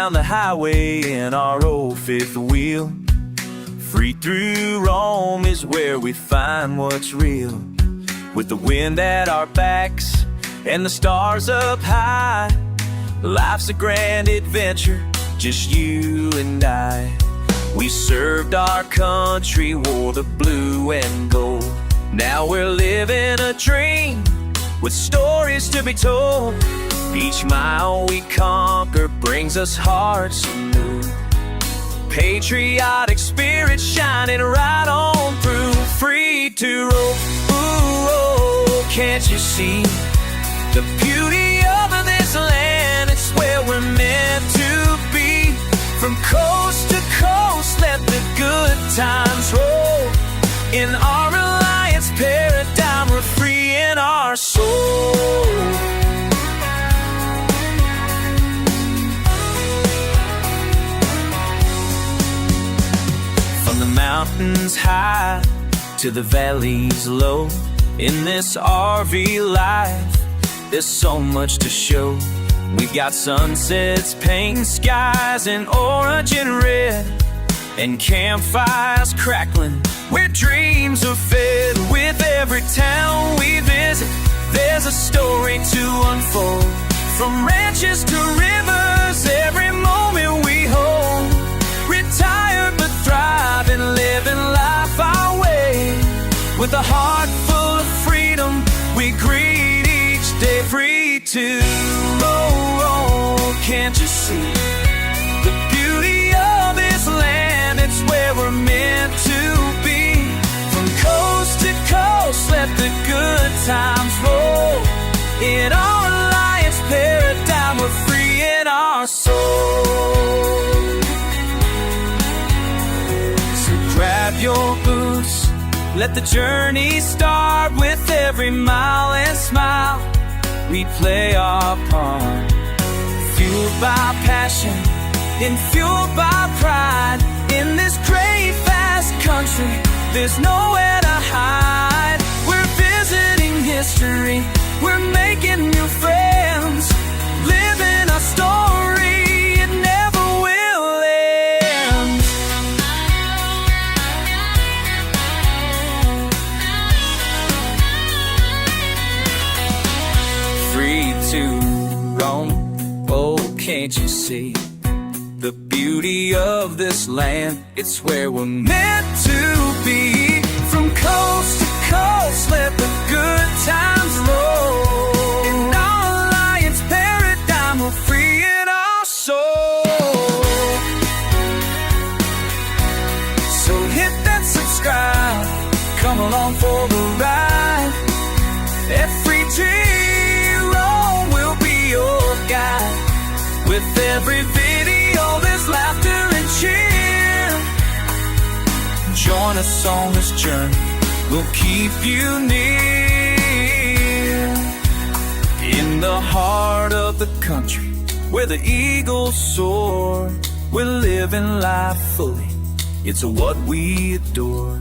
down the highway in our old fifth wheel. Free2Roam is where we find what's real. With the wind at our backs and the stars up high, life's a grand adventure, just you and I. We served our country, wore the blue and gold. Now we're living a dream with stories to be told. Each mile we conquer brings us hearts anew. Patriotic spirit shining right on through. Free to roam, ooh, oh, can't you see the beauty of this land? It's where we're meant to be. From coast to coast, let the good times roll. In our Alliance paradigm, we're free in our soul. From the mountains high to the valleys low, in this RV life, there's so much to show. We've got sunsets painting skies in orange and red, and campfires crackling where dreams are fed. With every town we visit, there's a story to unfold. From ranches to rivers, every moment we hold. Retired but thriving, living life our way. With a heart full of freedom, we greet each day. Free to roam, can't you see the beauty of this land? It's where we're meant to be. From coast to coast, let the good times roll. In our Alliance paradigm, we're free in our soul. So grab your boots, let the journey start. With every mile and smile, we play our part. Fueled by passion and fueled by pride. In this great vast country, there's nowhere to hide. We're visiting history, we're making new friends. Living our story, it never will end. Free to roam, oh, can't you see the beauty of this land? It's where we're meant to be. From coast to coast, let the good times roll. In our Alliance paradigm, we're free in our soul. So hit that subscribe, come along for the ride. Free2Roam will be your guide. With every video, there's laughter and cheer. Join us on this journey, we'll keep you near. In the heart of the country, where the eagles soar, we're living life fully, it's what we adore.